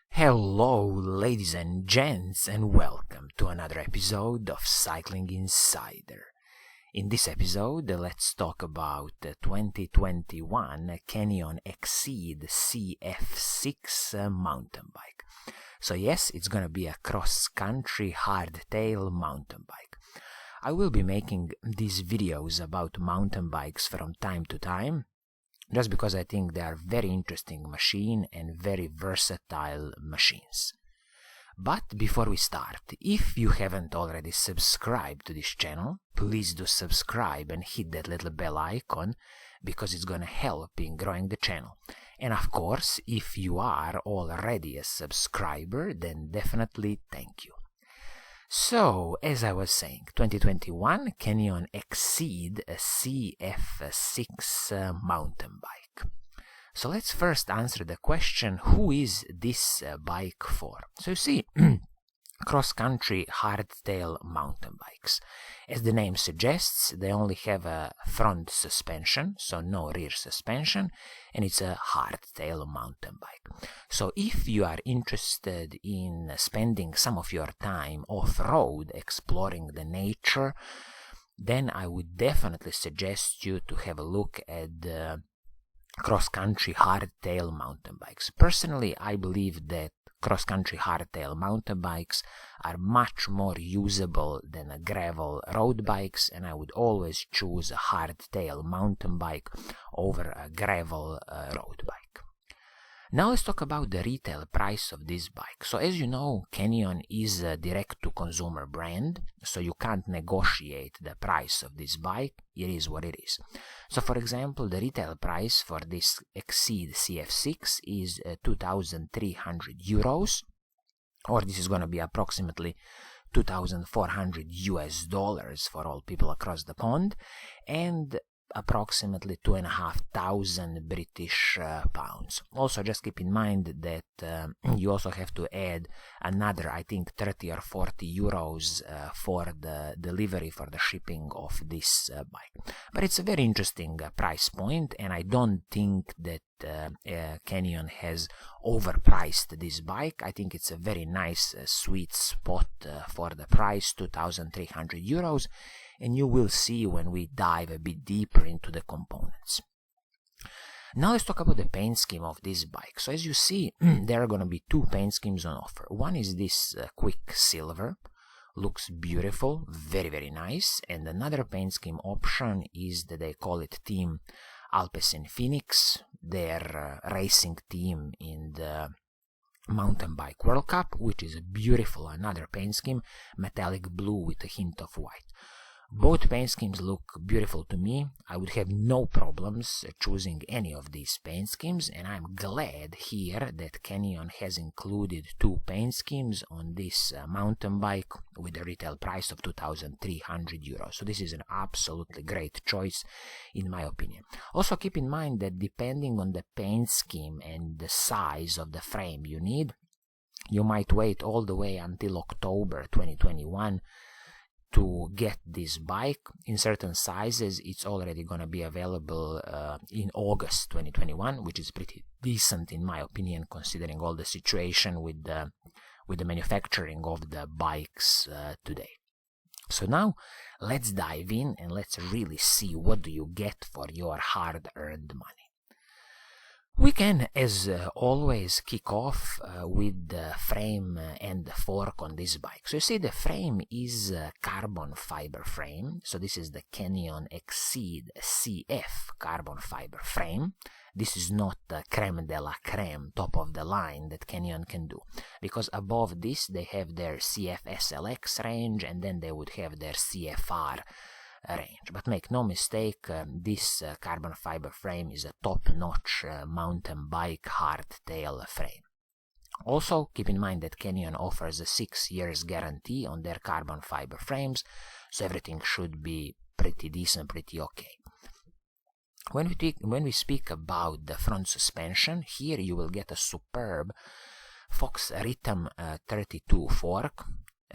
Hello, ladies and gents, and welcome to another episode of Cycling Insider. In this episode, let's talk about the 2021 Canyon Exceed CF6 mountain bike. So yes, it's gonna be a cross-country hardtail mountain bike. I will be making these videos about mountain bikes from time to time, just because I think they are very interesting machine and very versatile machines. But before we start, if you haven't already subscribed to this channel, please do subscribe and hit that little bell icon, because it's gonna help in growing the channel. And of course, if you are already a subscriber, then definitely thank you. So, as I was saying, 2021 Canyon Exceed a CF6 mountain bike. So let's first answer the question, who is this bike for? So you see, cross-country hardtail mountain bikes. As the name suggests, they only have a front suspension, so no rear suspension, and it's a hardtail mountain bike. So if you are interested in spending some of your time off-road exploring the nature, then I would definitely suggest you to have a look at the cross-country hardtail mountain bikes. Personally, I believe that cross-country hardtail mountain bikes are much more usable than a gravel road bikes, and I would always choose a hardtail mountain bike over a gravel road bike. Now let's talk about the retail price of this bike. So as you know, Canyon is a direct-to-consumer brand, so you can't negotiate the price of this bike. It is what it is. So for example, the retail price for this Exceed CF6 is 2,300 euros, or this is going to be approximately $2,400 for all people across the pond, and approximately 2,500 British pounds. Also, just keep in mind that you also have to add another, I think, 30 or 40 euros for the delivery, for the shipping of this bike. But it's a very interesting price point, and I don't think that Canyon has overpriced this bike. I think it's a very nice sweet spot for the price, 2,300 euros. And you will see when we dive a bit deeper into the components. Now let's talk about the paint scheme of this bike. So as you see, there are going to be two paint schemes on offer. One is this quick silver, looks beautiful, very very nice, and another paint scheme option is that they call it Team Alpecin Phoenix, their racing team in the Mountain Bike World Cup, which is a beautiful another paint scheme, metallic blue with a hint of white. Both paint schemes look beautiful to me. I would have no problems choosing any of these paint schemes, and I'm glad here that Canyon has included two paint schemes on this mountain bike with a retail price of 2,300 euros. So this is an absolutely great choice in my opinion. Also keep in mind that depending on the paint scheme and the size of the frame you need, you might wait all the way until October 2021 to get this bike. In certain sizes it's already going to be available in August 2021, which is pretty decent in my opinion, considering all the situation with the manufacturing of the bikes today. So now let's dive in and let's really see what do you get for your hard-earned money. We can, as always, kick off with the frame and the fork on this bike. So you see the frame is a carbon fiber frame. So this is the Canyon Exceed CF carbon fiber frame. This is not the creme de la creme, top of the line that Canyon can do. Because above this they have their CF SLX range, and then they would have their CFR range. But make no mistake, this carbon fiber frame is a top-notch mountain bike hardtail frame. Also, keep in mind that Canyon offers a 6 years guarantee on their carbon fiber frames, so everything should be pretty decent, pretty okay. When we speak about the front suspension, here you will get a superb Fox Rhythm 32 fork.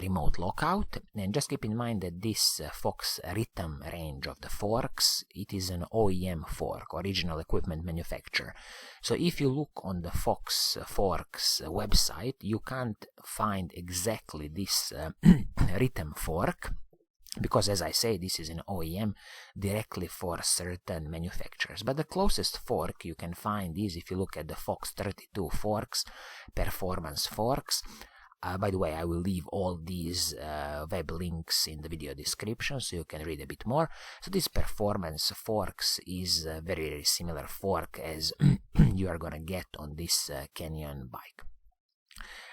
remote lockout, and just keep in mind that this Fox rhythm range of the forks, it is an OEM fork, original equipment manufacturer. So if you look on the Fox Forks website, you can't find exactly this rhythm fork, because as I say, this is an OEM directly for certain manufacturers. But the closest fork you can find is, if you look at the Fox 32 forks, performance forks. By the way, I will leave all these web links in the video description so you can read a bit more. So this performance forks is a very, very similar fork as you are gonna get on this Canyon bike.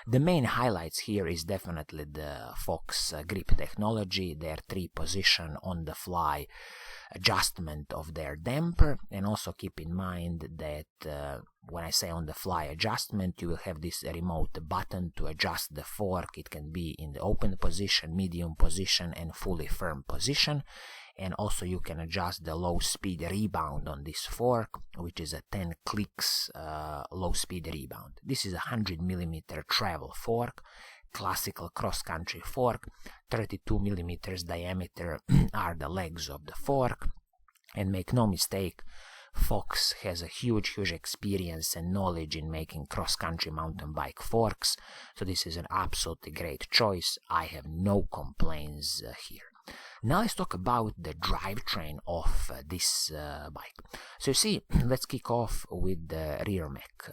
The main highlights here is definitely the Fox grip technology, their 3-position on-the-fly adjustment of their damper, and also keep in mind that when I say on-the-fly adjustment, you will have this remote button to adjust the fork. It can be in the open position, medium position, and fully firm position. And also you can adjust the low speed rebound on this fork, which is a 10 clicks low speed rebound. This is a 100mm travel fork, classical cross-country fork. 32mm diameter are the legs of the fork, and make no mistake, Fox has a huge experience and knowledge in making cross-country mountain bike forks, so this is an absolutely great choice. I have no complaints here. Now let's talk about the drivetrain of this bike. So you see, let's kick off with the rear mech.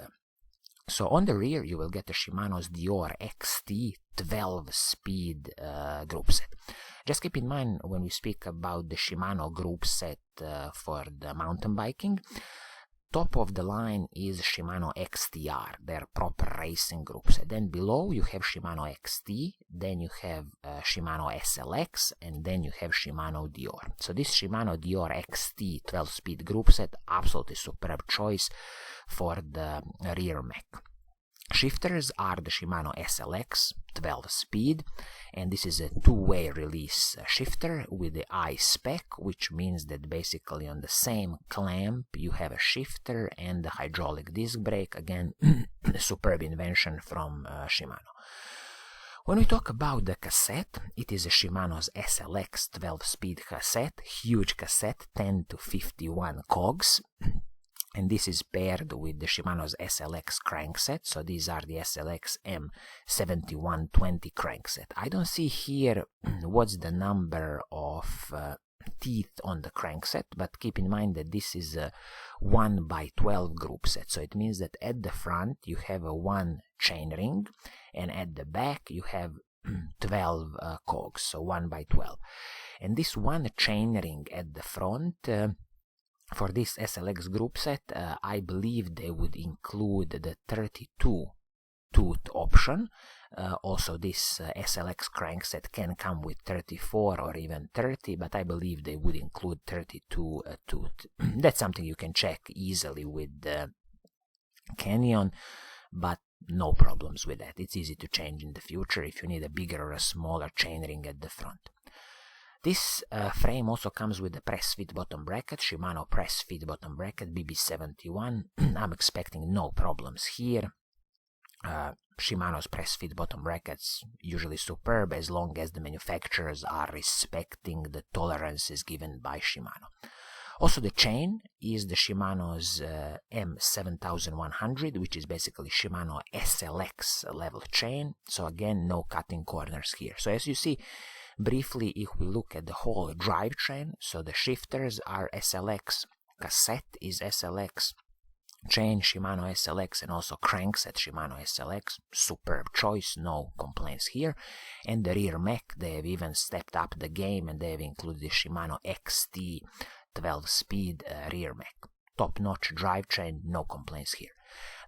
So on the rear you will get the Shimano's Dior XT 12-speed group set. Just keep in mind, when we speak about the Shimano group set for the mountain biking, top of the line is Shimano XTR, their proper racing group set. Then below you have Shimano XT, then you have Shimano SLX, and then you have Shimano Dior. So this Shimano Dior XT 12-speed group set, absolutely superb choice for the rear mech. Shifters are the Shimano SLX 12-speed, and this is a 2-way release shifter with the I spec, which means that basically on the same clamp you have a shifter and the hydraulic disc brake. Again, a superb invention from Shimano. When we talk about the cassette, it is a Shimano's SLX 12-speed cassette, huge cassette, 10 to 51 cogs. And this is paired with the Shimano's SLX crankset, so these are the SLX M7120 crankset. I don't see here what's the number of teeth on the crankset, but keep in mind that this is a 1x12 group set, so it means that at the front you have a 1 chainring, and at the back you have 12 cogs, so 1x12. And this 1 chainring at the front, for this SLX group set, I believe they would include the 32 tooth option. Also, this SLX crankset can come with 34 or even 30, but I believe they would include 32 tooth. That's something you can check easily with the Canyon, but no problems with that. It's easy to change in the future if you need a bigger or a smaller chainring at the front. This frame also comes with the press fit bottom bracket, Shimano press fit bottom bracket BB71. I'm expecting no problems here. Shimano's press fit bottom brackets usually superb as long as the manufacturers are respecting the tolerances given by Shimano. Also, the chain is the Shimano's M7100, which is basically Shimano SLX level chain. So again, no cutting corners here. So as you see, briefly, if we look at the whole drivetrain, so the shifters are SLX, cassette is SLX, chain Shimano SLX, and also crankset Shimano SLX, superb choice, no complaints here. And the rear mech, they have even stepped up the game and they have included the Shimano XT 12-speed rear mech. Top-notch drivetrain, no complaints here.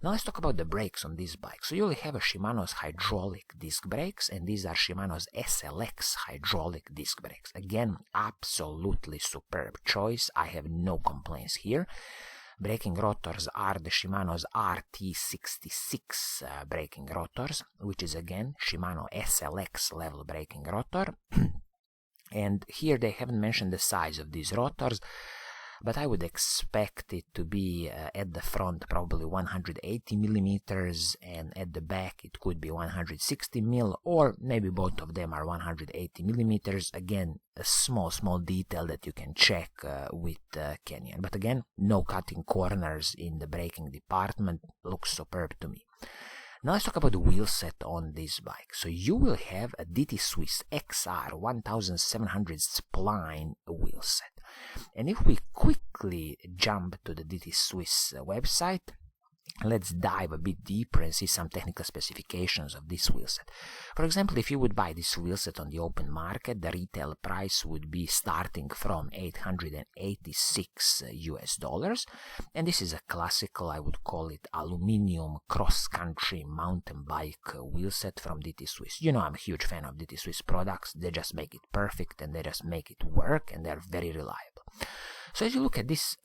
Now let's talk about the brakes on this bike. So you will have a Shimano's hydraulic disc brakes, and these are Shimano's SLX hydraulic disc brakes. Again, absolutely superb choice. I have no complaints here. Braking rotors are the Shimano's RT66 braking rotors, which is again Shimano SLX level braking rotor. And here they haven't mentioned the size of these rotors. but I would expect it to be at the front probably 180 millimeters, and at the back it could be 160 mil, or maybe both of them are 180 millimeters. Again, a small detail that you can check with Canyon. But again, no cutting corners in the braking department. Looks superb to me. Now let's talk about the wheel set on this bike. So you will have a DT Swiss XR 1700 spline wheel set. And if we quickly jump to the DT Swiss website, let's dive a bit deeper and see some technical specifications of this wheelset. For example, if you would buy this wheelset on the open market, the retail price would be starting from $886, and this is a classical, I would call it, aluminum cross-country mountain bike wheelset from DT Swiss. You know, I'm a huge fan of DT Swiss products. They just make it perfect and they just make it work, and they're very reliable. So as you look at this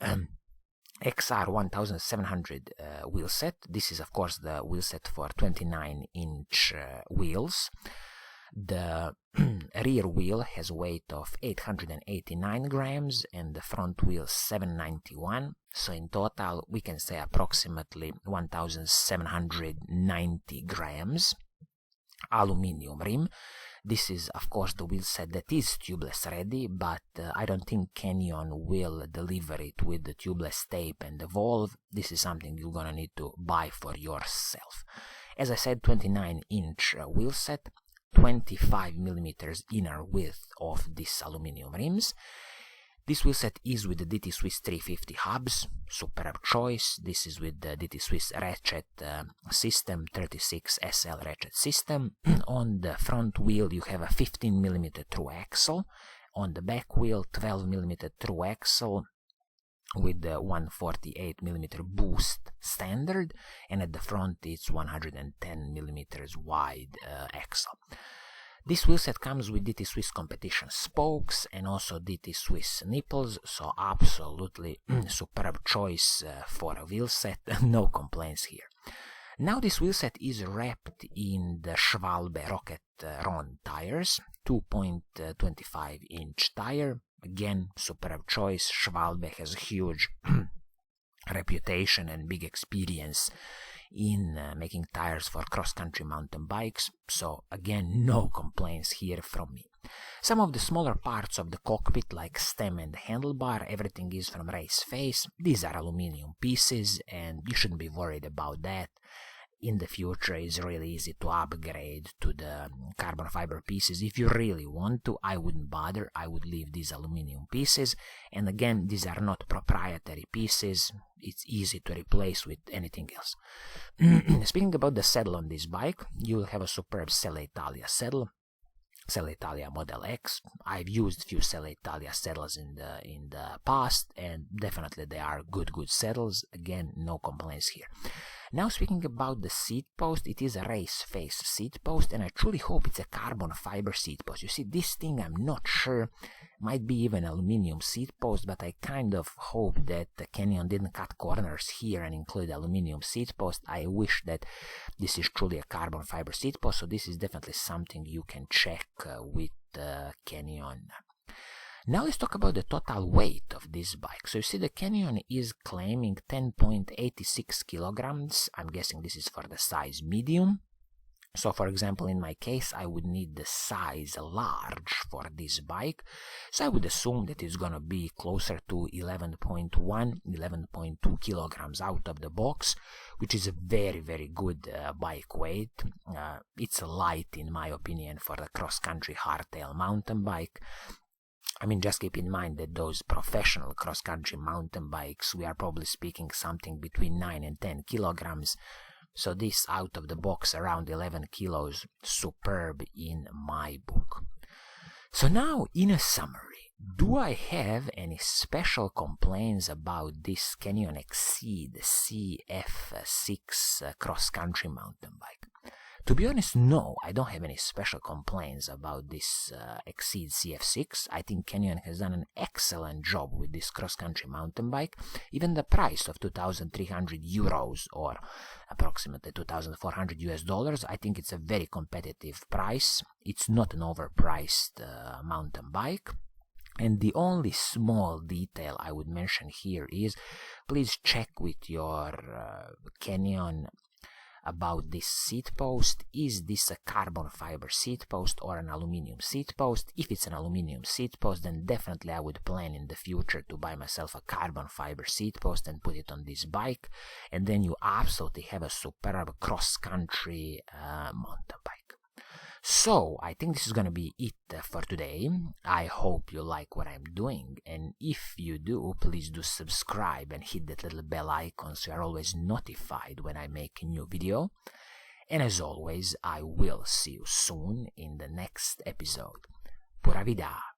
XR 1700 wheel set. This is of course the wheel set for 29-inch wheels. The rear wheel has a weight of 889 grams and the front wheel 791. So in total we can say approximately 1790 grams. Aluminium rim. This is of course the wheel set that is tubeless ready, but I don't think Canyon will deliver it with the tubeless tape and the valve. This is something you're gonna need to buy for yourself. As I said, 29-inch wheel set, 25 millimeters inner width of these aluminum rims. This wheelset is with the DT Swiss 350 hubs, superb choice. This is with the DT Swiss ratchet system, 36 SL ratchet system. On the front wheel you have a 15mm through axle. On the back wheel 12mm through axle with the 148mm boost standard, and at the front it's 110mm wide axle. This wheelset comes with DT Swiss competition spokes and also DT Swiss nipples, so absolutely superb choice for a wheelset, no complaints here. Now this wheelset is wrapped in the Schwalbe Rocket Ron tires, 2.25-inch tire, again superb choice. Schwalbe has a huge reputation and big experience in making tires for cross-country mountain bikes, so again no complaints here from me. Some of the smaller parts of the cockpit like stem and handlebar, everything is from race face. These are aluminum pieces and you shouldn't be worried about that. In the future it's really easy to upgrade to the carbon fiber pieces. If you really want to, I wouldn't bother. I would leave these aluminum pieces, and again these are not proprietary pieces. It's easy to replace with anything else. Speaking about the saddle on this bike, you will have a superb Selle Italia saddle, Selle Italia Model X. I've used few Selle Italia saddles in the past, and definitely they are good saddles. Again, no complaints here. Now speaking about the seat post, it is a race face seat post, and I truly hope it's a carbon fiber seat post. You see, this thing I'm not sure, might be even aluminum seat post, but I kind of hope that Canyon didn't cut corners here and include aluminum seat post. I wish that this is truly a carbon fiber seat post, so this is definitely something you can check with Canyon. Now let's talk about the total weight of this bike. So you see the Canyon is claiming 10.86 kilograms. I'm guessing this is for the size medium. So for example, in my case, I would need the size large for this bike. So I would assume that it's gonna be closer to 11.2 kilograms out of the box, which is a very good bike weight. It's light in my opinion for the cross-country hardtail mountain bike. I mean, just keep in mind that those professional cross-country mountain bikes, we are probably speaking something between 9 and 10 kilograms. So this out of the box around 11 kilos, superb in my book. So now, in a summary, do I have any special complaints about this Canyon Exceed CF6 cross-country mountain bike? To be honest, no, I don't have any special complaints about this Exceed CF6. I think Canyon has done an excellent job with this cross-country mountain bike. Even the price of 2,300 euros or approximately $2,400, I think it's a very competitive price. It's not an overpriced mountain bike. And the only small detail I would mention here is please check with your Canyon about this seat post. Is this a carbon fiber seat post or an aluminum seat post? If it's an aluminum seat post, then definitely I would plan in the future to buy myself a carbon fiber seat post and put it on this bike, and then you absolutely have a superb cross-country mountain bike. So, I think this is gonna be it for today. I hope you like what I'm doing, and if you do, please do subscribe and hit that little bell icon so you're always notified when I make a new video. And as always, I will see you soon in the next episode. Pura Vida!